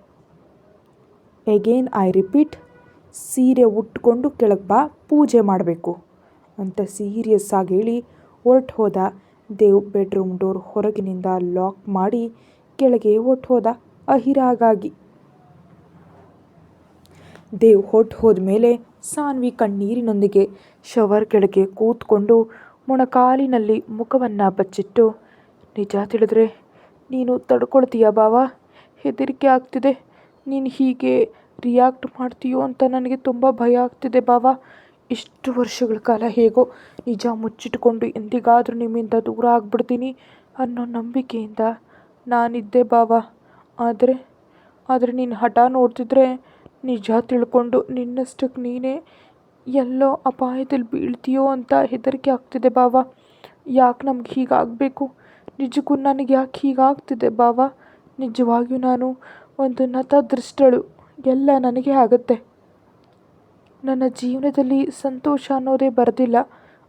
ಎಗೇನ್ ಐ ರಿಪೀಟ್, ಸೀರೆ ಉಟ್ಕೊಂಡು ಕೆಳಗೆ ಬಾ, ಪೂಜೆ ಮಾಡಬೇಕು ಅಂತ ಸೀರಿಯಸ್ ಆಗಿ ಹೇಳಿ ಹೊರಟು ಹೋದ. ದೇವ್ ಬೆಡ್ರೂಮ್ ಡೋರ್ ಹೊರಗಿನಿಂದ ಲಾಕ್ ಮಾಡಿ ಕೆಳಗೆ ಹೊರಟು ಹೋದ ಅಹಿರಾಗಾಗಿ. ದೇವ್ ಹೊರಟು ಹೋದ ಮೇಲೆ ಸಾನ್ವಿ ಕಣ್ಣೀರಿನೊಂದಿಗೆ ಶವರ್ ಕೆಳಗೆ ಕೂತ್ಕೊಂಡು ಮೊಣಕಾಲಿನಲ್ಲಿ ಮುಖವನ್ನು ಬಚ್ಚಿಟ್ಟು, ನಿಜ ತಿಳಿದ್ರೆ ನೀನು ತಡ್ಕೊಳ್ತೀಯ ಭಾವ, ಹೆದರಿಕೆ ಆಗ್ತಿದೆ, ನೀನು ಹೀಗೆ ರಿಯಾಕ್ಟ್ ಮಾಡ್ತೀಯೋ ಅಂತ ನನಗೆ ತುಂಬ ಭಯ ಆಗ್ತಿದೆ ಭಾವ. ಇಷ್ಟು ವರ್ಷಗಳ ಕಾಲ ಹೇಗೋ ನಿಜ ಮುಚ್ಚಿಟ್ಕೊಂಡು ಎಂದಿಗಾದರೂ ನಿಮ್ಮಿಂದ ದೂರ ಆಗ್ಬಿಡ್ತೀನಿ ಅನ್ನೋ ನಂಬಿಕೆಯಿಂದ ನಾನಿದ್ದೆ ಭಾವ. ಆದರೆ ನೀನು ಹಠ ನೋಡ್ತಿದ್ರೆ ನಿಜ ತಿಳ್ಕೊಂಡು ನಿನ್ನಷ್ಟಕ್ಕೆ ನೀನೇ ಎಲ್ಲೋ ಅಪಾಯದಲ್ಲಿ ಬೀಳ್ತೀಯೋ ಅಂತ ಹೆದರಿಕೆ ಆಗ್ತಿದೆ ಭಾವ. ಯಾಕೆ ನಮ್ಗೆ ಹೀಗಾಗಬೇಕು, ನಿಜಕ್ಕೂ ನನಗೆ ಯಾಕೆ ಹೀಗಾಗ್ತಿದೆ ಭಾವ? ನಿಜವಾಗಿಯೂ ನಾನು ಒಂದು ನತದೃಷ್ಟಳು, ಎಲ್ಲ ನನಗೆ ಆಗುತ್ತೆ. ನನ್ನ ಜೀವನದಲ್ಲಿ ಸಂತೋಷ ಅನ್ನೋದೇ ಬರೆದಿಲ್ಲ.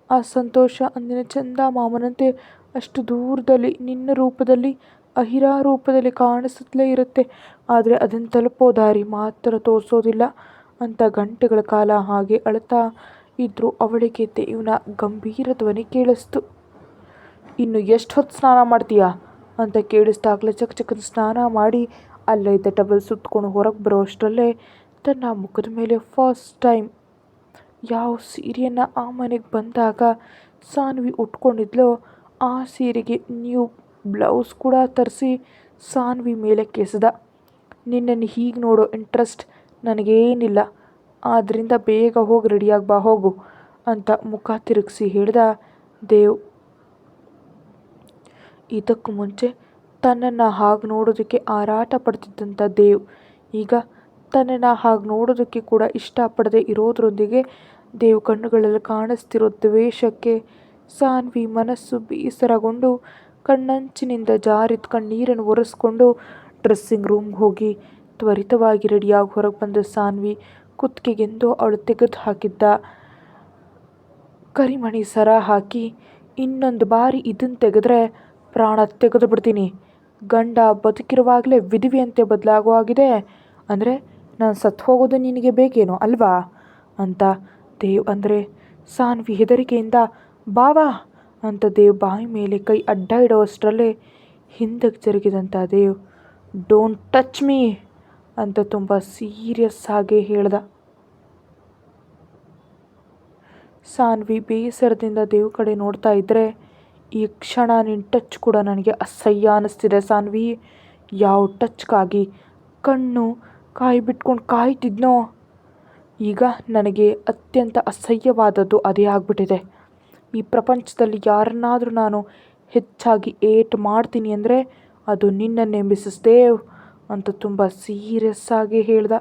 ಆ ಸಂತೋಷ ಅಂದಿನ ಚಂದ ಮಾಮನಂತೆ ಅಷ್ಟು ದೂರದಲ್ಲಿ ನಿನ್ನ ರೂಪದಲ್ಲಿ ಅಹಿರಾ ರೂಪದಲ್ಲಿ ಕಾಣಿಸುತ್ತಲೇ ಇರುತ್ತೆ, ಆದರೆ ಅದನ್ನು ತಲುಪೋ ದಾರಿ ಮಾತ್ರ ತೋರಿಸೋದಿಲ್ಲ ಅಂತ ಗಂಟೆಗಳ ಕಾಲ ಹಾಗೆ ಅಳ್ತಾ ಇದ್ದರೂ ಅವಳಿಗೆ ದೇವ್ನ ಗಂಭೀರ ಧ್ವನಿ ಕೇಳಿಸ್ತು. ಇನ್ನು ಎಷ್ಟು ಹೊತ್ತು ಸ್ನಾನ ಮಾಡ್ತೀಯಾ ಅಂತ ಕೇಳಿಸ್ದಾಗಲೇ ಚಕಚಕದ ಸ್ನಾನ ಮಾಡಿ ಅಲ್ಲೇ ಇದ್ದ ಟವಲ್ ಸುತ್ಕೊಂಡು ಹೊರಗೆ ಬರೋ ಅಷ್ಟರಲ್ಲೇ ತನ್ನ ಮುಖದ ಮೇಲೆ ಫಸ್ಟ್ ಟೈಮ್ ಯಾವ ಸೀರೆಯನ್ನು ಆ ಮನೆಗೆ ಬಂದಾಗ ಸಾನ್ವಿ ಉಟ್ಕೊಂಡಿದ್ಲೋ ಆ ಸೀರೆಗೆ ನ್ಯೂ ಬ್ಲೌಸ್ ಕೂಡ ತರಿಸಿ ಸಾನ್ವಿ ಮೇಲೆ ಕೆಸೆದ. ನಿನ್ನನ್ನು ಹೀಗೆ ನೋಡೋ ಇಂಟ್ರೆಸ್ಟ್ ನನಗೇನಿಲ್ಲ, ಆದ್ದರಿಂದ ಬೇಗ ಹೋಗಿ ರೆಡಿಯಾಗಿ ಬಾ ಹೋಗು ಅಂತ ಮುಖ ತಿರುಗಿಸಿ ಹೇಳ್ದ ದೇವ್. ಇದಕ್ಕೂ ಮುಂಚೆ ತನ್ನನ್ನು ಹಾಗೆ ನೋಡೋದಕ್ಕೆ ಆರಾಟ ಪಡ್ತಿದ್ದಂಥ ದೇವ್ ಈಗ ತನ್ನನ್ನು ಹಾಗೆ ನೋಡೋದಕ್ಕೆ ಕೂಡ ಇಷ್ಟಪಡದೆ ಇರೋದ್ರೊಂದಿಗೆ ದೇವ್ ಕಣ್ಣುಗಳಲ್ಲಿ ಕಾಣಿಸ್ತಿರೋ ದ್ವೇಷಕ್ಕೆ ಸಾನ್ವಿ ಮನಸ್ಸು ಬೇಸರಗೊಂಡು ಕಣ್ಣಂಚಿನಿಂದ ಜಾರಿದ ಕಣ್ಣೀರನ್ನು ಒರೆಸ್ಕೊಂಡು ಡ್ರೆಸ್ಸಿಂಗ್ ರೂಮ್ಗೆ ಹೋಗಿ ತ್ವರಿತವಾಗಿ ರೆಡಿಯಾಗಿ ಹೊರಗೆ ಬಂದ ಸಾನ್ವಿ ಕುತ್ತಿಗೆಗೆಂದು ಅವಳು ತೆಗೆದು ಹಾಕಿದ್ದ ಕರಿಮಣಿ ಸರ ಹಾಕಿ, ಇನ್ನೊಂದು ಬಾರಿ ಇದನ್ನು ತೆಗೆದ್ರೆ ಪ್ರಾಣ ತೆಗೆದು ಬಿಡ್ತೀನಿ. ಗಂಡ ಬದುಕಿರುವಾಗಲೇ ವಿಧವೆಯಂತೆ ಬದಲಾಗುವಾಗಿದೆ ಅಂದರೆ ನಾನು ಸತ್ತು ಹೋಗೋದು ನಿನಗೆ ಬೇಕೇನೋ ಅಲ್ವಾ ಅಂತ ದೇವ್ ಅಂದರೆ ಸಾನ್ವಿ ಹೆದರಿಕೆಯಿಂದ ಬಾವಾ ಅಂತ ದೇವ್ ಬಾಯಿ ಮೇಲೆ ಕೈ ಅಡ್ಡ ಇಡೋಷ್ಟರಲ್ಲೇ ಹಿಂದಕ್ಕೆ ಜರುಗಿದಂಥ ದೇವ್ ಡೋಂಟ್ ಟಚ್ ಮೀ ಅಂತ ತುಂಬ ಸೀರಿಯಸ್ ಆಗಿ ಹೇಳ್ದ. ಸಾನ್ವಿ ಬೇಸರದಿಂದ ದೇವ್ ಕಡೆ ನೋಡ್ತಾ ಇದ್ದರೆ, ಈ ಕ್ಷಣ ನಿನ್ನ ಟಚ್ ಕೂಡ ನನಗೆ ಅಸಹ್ಯ ಅನ್ನಿಸ್ತಿದೆ ಸಾನ್ವಿ. ಯಾವ ಟಚ್ಗಾಗಿ ಕಣ್ಣು ಕಾಯಿ ಬಿಟ್ಕೊಂಡು ಕಾಯ್ತಿದ್ನೋ ಈಗ ನನಗೆ ಅತ್ಯಂತ ಅಸಹ್ಯವಾದದ್ದು ಅದೇ ಆಗಿಬಿಟ್ಟಿದೆ. ಈ ಪ್ರಪಂಚದಲ್ಲಿ ಯಾರನ್ನಾದರೂ ನಾನು ಹೆಚ್ಚಾಗಿ ಏಟ್ ಮಾಡ್ತೀನಿ ಅಂದರೆ ಅದು ನಿನ್ನನ್ನೇ ಮಿಸಸ್ ದೇವ್ ಅಂತ ತುಂಬ ಸೀರಿಯಸ್ ಆಗಿ ಹೇಳ್ದ.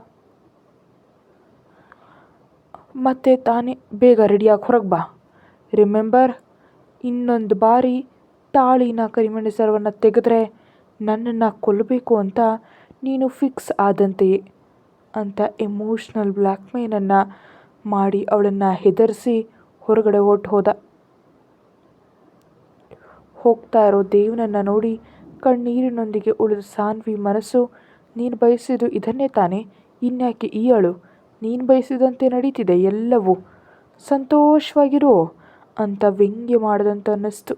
ಮತ್ತೆ ತಾನೇ ಬೇಗ ರೆಡಿಯಾಗಿ ಹೊರಗೆ ಬಾ. ರಿಮೆಂಬರ್, ಇನ್ನೊಂದು ಬಾರಿ ತಾಳಿನ ಕರಿಮಣಿ ಸರವನ್ನು ತೆಗೆದ್ರೆ ನನ್ನನ್ನು ಕೊಲ್ಲಬೇಕು ಅಂತ ನೀನು ಫಿಕ್ಸ್ ಆದಂತೆಯೇ ಅಂತ ಎಮೋಷ್ನಲ್ ಬ್ಲ್ಯಾಕ್ಮೇಲನ್ನು ಮಾಡಿ ಅವಳನ್ನು ಹೆದರಿಸಿ ಹೊರಗಡೆ ಹೋದ. ಹೋಗ್ತಾ ಇರೋ ದೇವನನ್ನು ನೋಡಿ ಕಣ್ಣೀರಿನೊಂದಿಗೆ ಉಳಿದ ಸಾನ್ವಿ ಮನಸ್ಸು, ನೀನು ಬಯಸಿದ್ದು ಇದನ್ನೇ ತಾನೇ, ಇನ್ಯಾಕೆ ಈ ಅಳು, ನೀನು ಬಯಸಿದಂತೆ ನಡೀತಿದೆ ಎಲ್ಲವೂ, ಸಂತೋಷವಾಗಿರೋ ಅಂತ ವ್ಯಂಗ್ಯ ಮಾಡಿದಂತ ಅನ್ನಿಸ್ತು.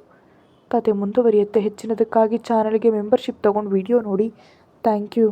ಕತೆ ಮುಂದುವರಿಯುತ್ತೆ. ಹೆಚ್ಚಿನದಕ್ಕಾಗಿ ಚಾನಲ್ಗೆ ಮೆಂಬರ್ಶಿಪ್ ತೊಗೊಂಡು ವಿಡಿಯೋ ನೋಡಿ. Thank you.